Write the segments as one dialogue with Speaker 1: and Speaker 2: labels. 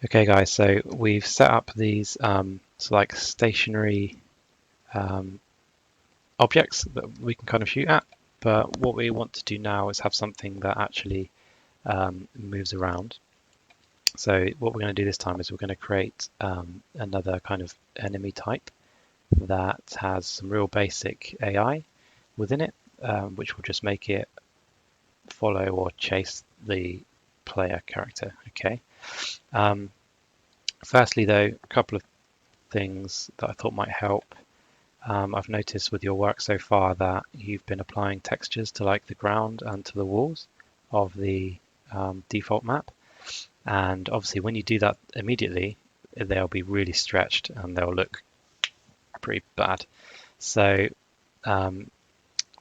Speaker 1: Okay guys, so we've set up these like stationary um, objects that we can kind of shoot at, but what we want to do now is have something that actually moves around. So what we're going to do this time is we're going to create another kind of enemy type that has some real basic AI within it, which will just make it follow or chase the player character. Okay. Um, Firstly though, a couple of things that I thought might help. I've noticed with your work so far that you've been applying textures to like the ground and to the walls of the default map. And obviously when you do that immediately, they'll be really stretched and they'll look pretty bad. So what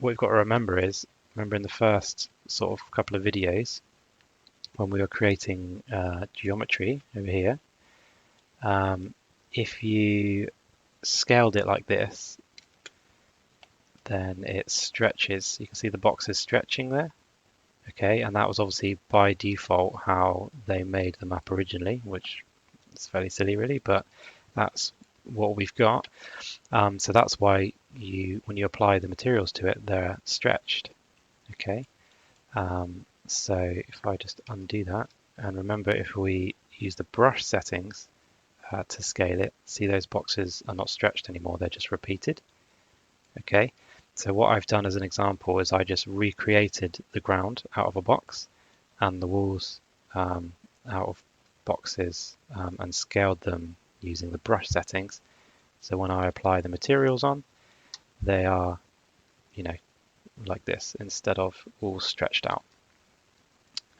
Speaker 1: we've got to remember is, remember in the first sort of couple of videos when we were creating geometry over here, if you scaled it like this, then it stretches. You can see the boxes stretching there. Okay, and that was obviously by default how they made the map originally, which is fairly silly really, but that's what we've got. So that's why when you apply the materials to it, they're stretched. Okay, so if I just undo that, and remember if we use the brush settings to scale it, see those boxes are not stretched anymore, they're just repeated. Okay, so what I've done as an example is I just recreated the ground out of a box and the walls out of boxes and scaled them using the brush settings. So when I apply the materials on, they are, like this instead of all stretched out.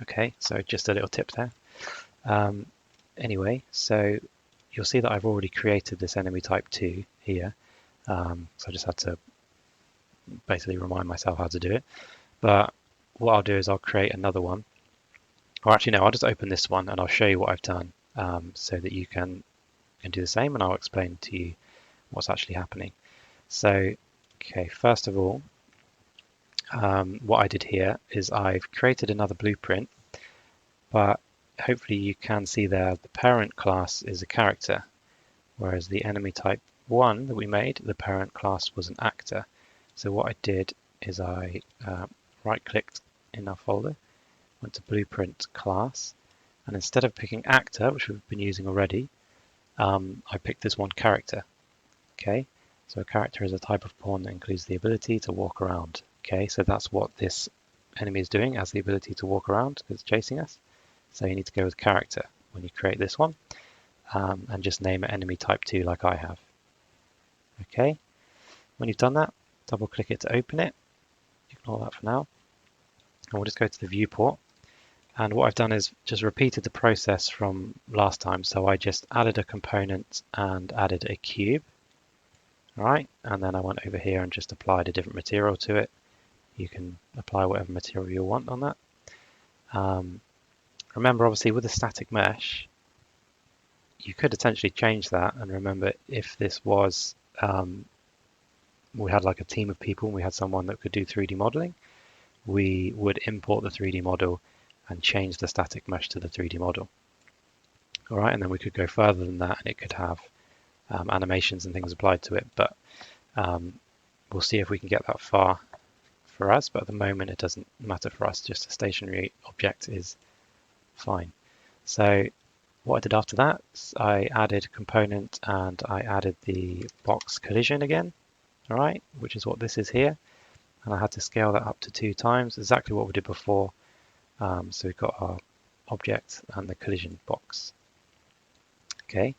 Speaker 1: Okay, so just a little tip there. Anyway, so you'll see that I've already created this enemy type 2 here. So I just had to basically remind myself how to do it. But what I'll do is I'll create another one. Or actually, no, I'll just open this one and I'll show you what I've done so that you can do the same, and I'll explain to you what's actually happening. So, okay, first of all, what I did here is I've created another blueprint, but hopefully you can see there the parent class is a character, whereas the enemy type 1 that we made, the parent class was an actor. So what I did is I right-clicked in our folder, went to Blueprint Class, and instead of picking Actor, which we've been using already, I picked this one Character. Okay, so a character is a type of pawn that includes the ability to walk around. Okay, so that's what this enemy is doing, has the ability to walk around, it's chasing us. So you need to go with Character when you create this one, and just name it Enemy Type 2 like I have. Okay, when you've done that, double click it to open it. Ignore that for now. And we'll just go to the viewport. And what I've done is just repeated the process from last time. So I just added a component and added a cube. All right, and then I went over here and just applied a different material to it. You can apply whatever material you want on that. Remember, obviously, with a static mesh, you could essentially change that. And remember, if this was, we had like a team of people and we had someone that could do 3D modeling, we would import the 3D model and change the static mesh to the 3D model. All right, and then we could go further than that and it could have animations and things applied to it, but we'll see if we can get that far for us, but at the moment it doesn't matter for us, just a stationary object is fine. So what I did after that, I added a component and I added the box collision again, all right, which is what this is here, and I had to scale that up to 2 times, exactly what we did before. So we've got our object and the collision box. Okay,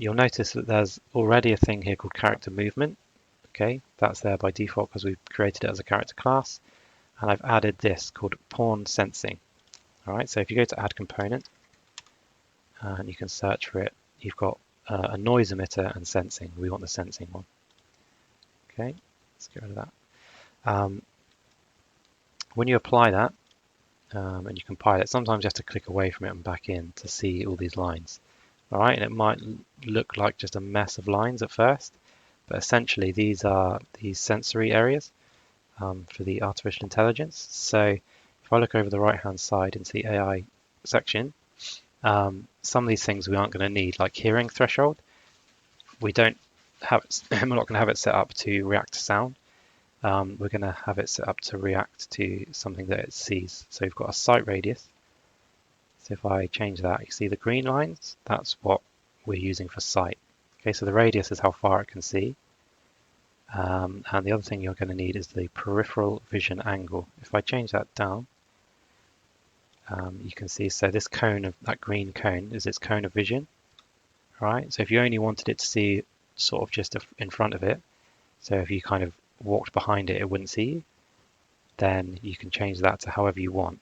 Speaker 1: you'll notice that there's already a thing here called character movement. Okay, that's there by default because we've created it as a character class, and I've added this called pawn sensing. All right, so if you go to add component and you can search for it, you've got a noise emitter and sensing. We want the sensing one. Okay, let's get rid of that. When you apply that and you compile it, sometimes you have to click away from it and back in to see all these lines. All right, and it might look like just a mess of lines at first, but essentially these are the sensory areas for the artificial intelligence. So if I look over the right hand side into the AI section, Some of these things we aren't going to need, like hearing threshold. We don't have it, we're not going to have it set up to react to sound. We're going to have it set up to react to something that it sees. So we've got a sight radius. So if I change that, you see the green lines, that's what we're using for sight. Okay, so the radius is how far it can see. And the other thing you're going to need is the peripheral vision angle. If I change that down, you can see, so this cone of that green cone is its cone of vision. Right, so if you only wanted it to see sort of just in front of it, so if you kind of walked behind it, it wouldn't see you, then you can change that to however you want.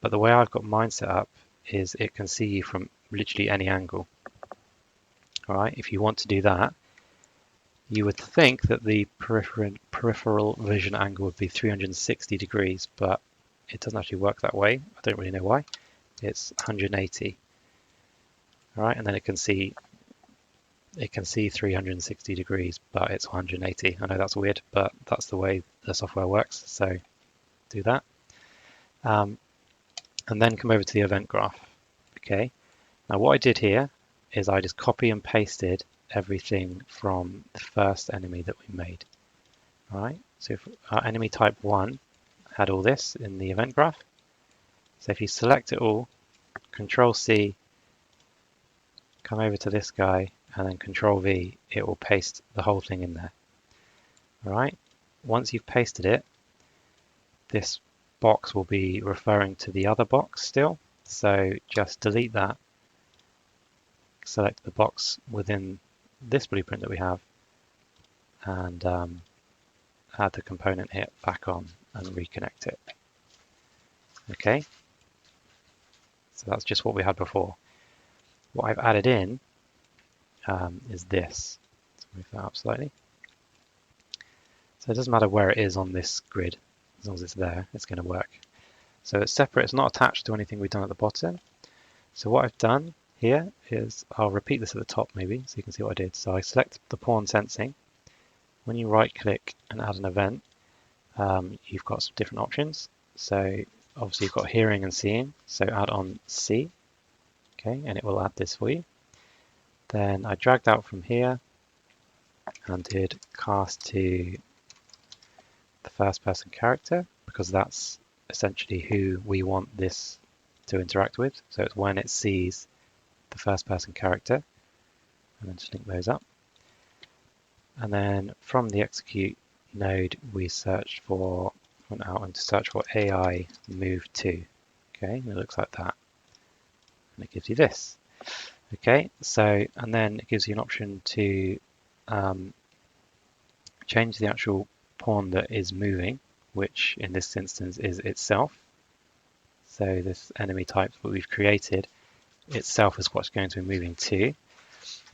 Speaker 1: But the way I've got mine set up is it can see you from literally any angle. All right, if you want to do that, you would think that the peripheral vision angle would be 360 degrees, but it doesn't actually work that way. I don't really know why. It's 180. All right, and then it can see 360 degrees, but it's 180. I know that's weird, but that's the way the software works. So do that. And then come over to the event graph. Okay. Now what I did here is I just copy and pasted everything from the first enemy that we made. All right. So if our enemy type 1 had all this in the event graph. So if you select it all, Control C, come over to this guy, and then Control V, it will paste the whole thing in there. All right. Once you've pasted it, this box will be referring to the other box still. So just delete that, select the box within this blueprint that we have, and add the component hit back on and reconnect it. Okay. So that's just what we had before. What I've added in is this. Let's move that up slightly. So it doesn't matter where it is on this grid, as long as it's there, it's going to work. So it's separate, it's not attached to anything we've done at the bottom. So what I've done here is, I'll repeat this at the top maybe, so you can see what I did. So I select the pawn sensing. When you right click and add an event, you've got some different options. So obviously you've got hearing and seeing, so add on see, okay, and it will add this for you. Then I dragged out from here and did cast to the first person character, because that's essentially who we want this to interact with. So it's when it sees the first person character, and then just link those up. And then from the execute node, we searched for, went out and to search for AI move to. Okay, and it looks like that. And it gives you this. Okay, so, and then it gives you an option to change the actual pawn that is moving, which in this instance is itself. So this enemy type that we've created itself is what's going to be moving to.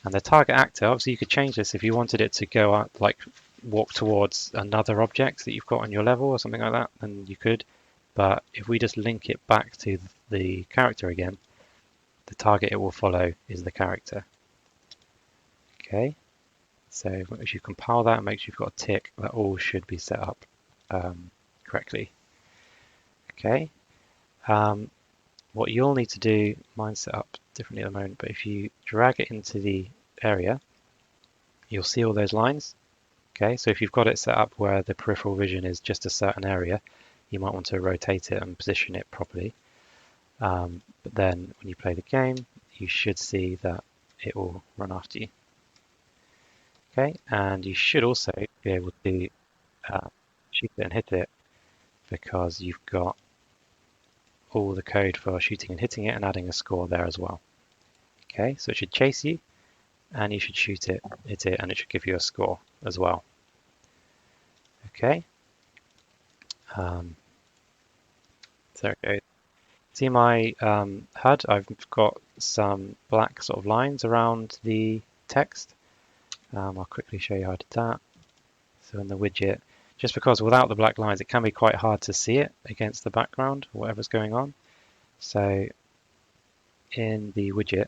Speaker 1: And the target actor, obviously you could change this if you wanted it to go up, like walk towards another object that you've got on your level or something like that, then you could. But if we just link it back to the character again, the target it will follow is the character. Okay, so if you compile that and make sure you've got a tick, that all should be set up correctly. Okay, what you'll need to do, mine's set up differently at the moment, but if you drag it into the area, you'll see all those lines. Okay, so if you've got it set up where the peripheral vision is just a certain area, you might want to rotate it and position it properly. But then when you play the game, you should see that it will run after you. Okay, and you should also be able to shoot it and hit it, because you've got all the code for shooting and hitting it and adding a score there as well. Okay, so it should chase you, and you should shoot it, hit it, and it should give you a score as well. Okay, there it goes. See my HUD, I've got some black sort of lines around the text. I'll quickly show you how I did that. So in the widget, just because without the black lines, it can be quite hard to see it against the background, whatever's going on. So in the widget,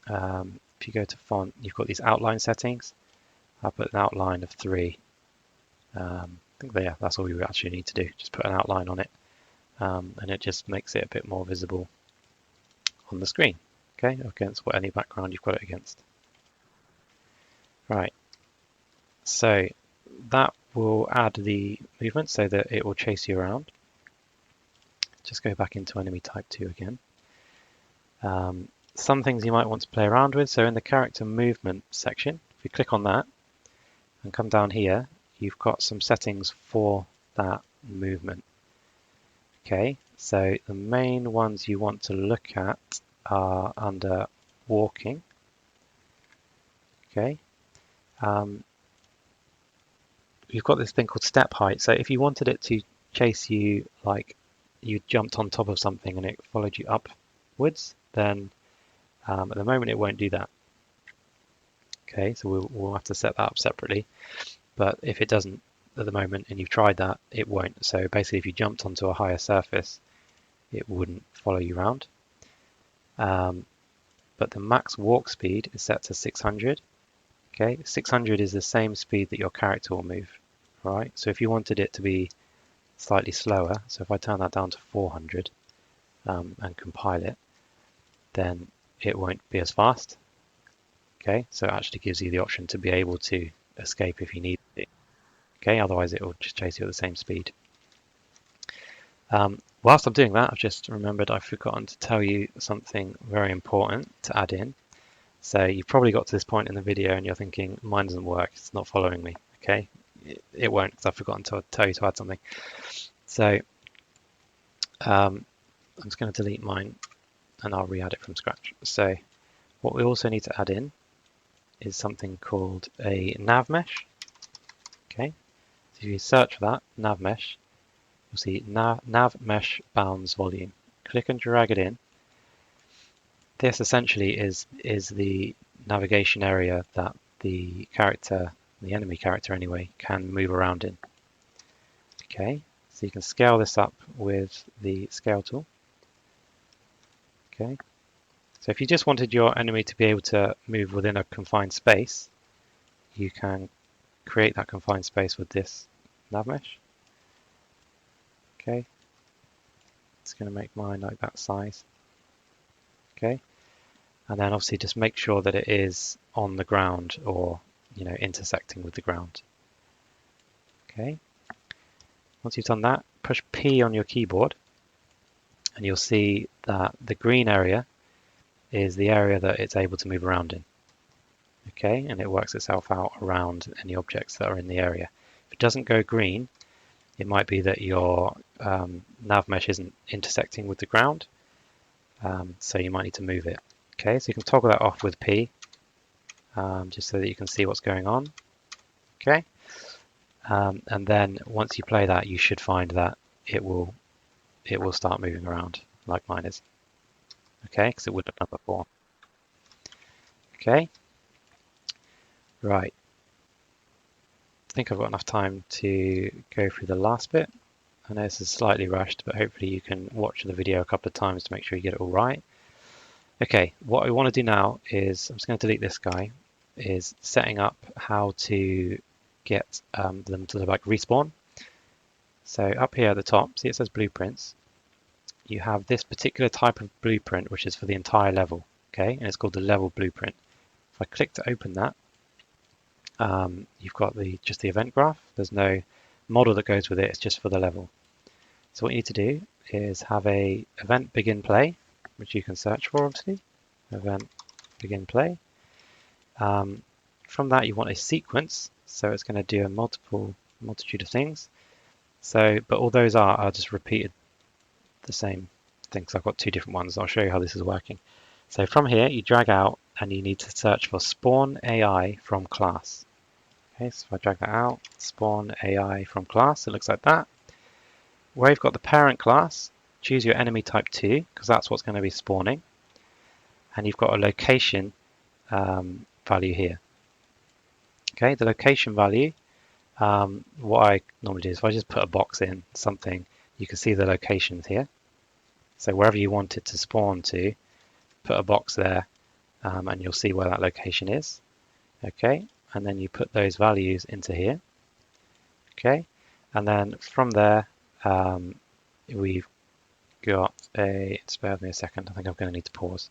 Speaker 1: if you go to font, you've got these outline settings. I'll put an outline of 3. I think that's all we actually need to do. Just put an outline on it, and it just makes it a bit more visible on the screen, okay, against what any background you've got it against. Right, so that will add the movement so that it will chase you around. Just go back into enemy type 2 again. Some things you might want to play around with. So in the character movement section, if you click on that and come down here, you've got some settings for that movement. Okay, so the main ones you want to look at are under walking. Okay, you've got this thing called step height. So if you wanted it to chase you like you jumped on top of something and it followed you upwards, then at the moment it won't do that. Okay, so we'll have to set that up separately. But if it doesn't at the moment and you've tried that, it won't. So basically if you jumped onto a higher surface, it wouldn't follow you around. But the max walk speed is set to 600. Okay, 600 is the same speed that your character will move. Right, so if you wanted it to be slightly slower, so if I turn that down to 400 and compile it, then it won't be as fast. Okay, so it actually gives you the option to be able to escape if you need to. Okay, otherwise it will just chase you at the same speed. Whilst I'm doing that, I've just remembered I've forgotten to tell you something very important to add in. So you've probably got to this point in the video and you're thinking, mine doesn't work, it's not following me. Okay, it won't because I've forgotten to tell you to add something. So I'm just going to delete mine and I'll re-add it from scratch. So what we also need to add in is something called a Nav Mesh. Okay, so if you search for that, Nav Mesh, you'll see Nav Mesh bounds volume. Click and drag it in. This essentially is the navigation area that the character, the enemy character anyway, can move around in. Okay, so you can scale this up with the scale tool. Okay, so if you just wanted your enemy to be able to move within a confined space, you can create that confined space with this Nav Mesh. Okay, it's going to make mine like that size. Okay, and then obviously just make sure that it is on the ground or intersecting with the ground. Okay, once you've done that, push P on your keyboard and you'll see that the green area is the area that it's able to move around in. Okay, and it works itself out around any objects that are in the area. If it doesn't go green, it might be that your nav mesh isn't intersecting with the ground, so you might need to move it. Okay, so you can toggle that off with P, just so that you can see what's going on. Okay, and then once you play that, you should find that it will start moving around like mine is. Okay, because it wouldn't have done before. Okay, right. I think I've got enough time to go through the last bit. I know this is slightly rushed, but hopefully you can watch the video a couple of times to make sure you get it all right. Okay, what I want to do now is, I'm just going to delete this guy, is setting up how to get them to like respawn. So up here at the top, see it says blueprints. You have this particular type of blueprint, which is for the entire level, okay, and it's called the level blueprint. If I click to open that, you've got just the event graph. There's no model that goes with it, it's just for the level. So what you need to do is have a event begin play, which you can search for obviously, event begin play. From that you want a sequence, so it's going to do a multitude of things. So, but all those are just repeated the same thing, because I've got two different ones. I'll show you how this is working. So from here you drag out and you need to search for spawn AI from class. Okay, so if I drag that out, spawn AI from class, it looks like that. Where you've got the parent class, choose your enemy type 2, because that's what's going to be spawning. And you've got a location value here. Okay, the location value, what I normally do is if I just put a box in something, you can see the locations here. So wherever you want it to spawn to, put a box there and you'll see where that location is. Okay, and then you put those values into here. Okay, and then from there we got a, spare me a second, I think I'm going to need to pause.